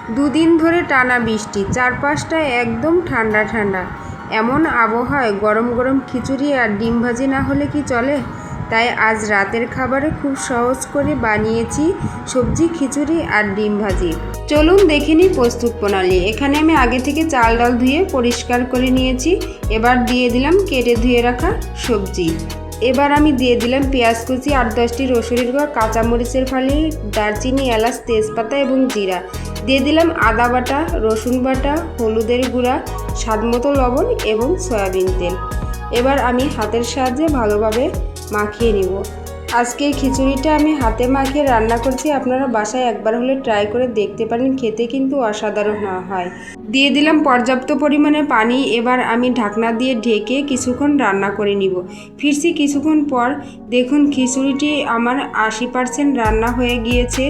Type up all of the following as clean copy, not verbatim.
দুদিন ধরে টানা বৃষ্টি, চারপাশটায় একদম ঠান্ডা ঠান্ডা। এমন আবহাওয়ায় গরম গরম খিচুড়ি আর ডিম ভাজি না হলে কি চলে? তাই আজ রাতের খাবারে খুব সহজ করে বানিয়েছি সবজি খিচুড়ি আর ডিম ভাজি। চলুন দেখে নিই প্রস্তুত প্রণালী। এখানে আমি আগে থেকে চাল ডাল ধুয়ে পরিষ্কার করে নিয়েছি। এবার দিয়ে দিলাম কেটে ধুয়ে রাখা সবজি। এবার আমি দিয়ে দিলাম পেঁয়াজ কুচি, 8-10টি রসুনের গুঁড়া, কাঁচামরিচের ফালি, দারচিনি, এলাচ, তেজপাতা এবং জিরা। দিয়ে দিলাম আদা বাটা, রসুন বাটা, হলুদের গুঁড়া, স্বাদমতো লবণ এবং সয়াবিন তেল। এবার আমি হাতের সাহায্যে ভালোভাবে মাখিয়ে নিব। আজকের খিচুড়িটা আমি হাতে মাখিয়ে রান্না করছি, আপনারা বাসায় একবার হলে ট্রাই করে দেখতে পারেন, খেতে কিন্তু অসাধারণ হয়। দিয়ে দিলাম পর্যাপ্ত পরিমাণে পানি। এবার আমি ঢাকনা দিয়ে ঢেকে কিছুক্ষণ রান্না করে নিব। ফিরছি কিছুক্ষণ পর। দেখুন খিচুড়িটি আমার 80% রান্না হয়ে গিয়েছে।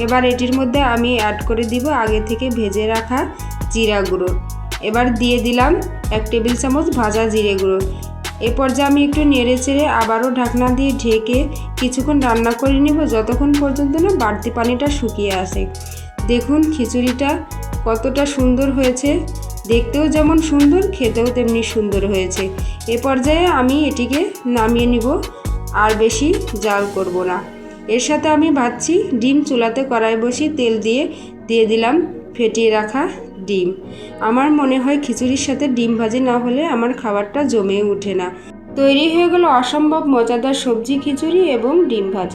এবার এটির মধ্যে আমি অ্যাড করে দিব আগে থেকে ভেজে রাখা জিরা গুঁড়ো। এবার দিয়ে দিলাম 1 টেবিল চামচ ভাজা জিরে গুঁড়ো। এ পর্যায়ে আমি একটু নেড়ে চেড়ে আবারও ঢাকনা দিয়ে ঢেকে কিছুক্ষণ রান্না করে নিব, যতক্ষণ পর্যন্ত না বাড়তি পানিটা শুকিয়ে আসে। দেখুন খিচুড়িটা কতটা সুন্দর হয়েছে, দেখতেও যেমন সুন্দর, খেতেও তেমনি সুন্দর হয়েছে। এ পর্যায়ে আমি এটিকে নামিয়ে নিব, আর বেশি জাল করব না। এর সাথে আমি ভাজছি ডিম। চুলাতে কড়াই বসিয়ে তেল দিয়ে দিলাম ফেটিয়ে রাখা ডিম। আমার মনে হয় খিচুড়ির সাথে ডিম ভাজি না হলে আমার খাবারটা জমে ওঠে না। তৈরি হয়ে গেল অসম্ভব মজাদার সবজি খিচুড়ি এবং ডিম ভাজি।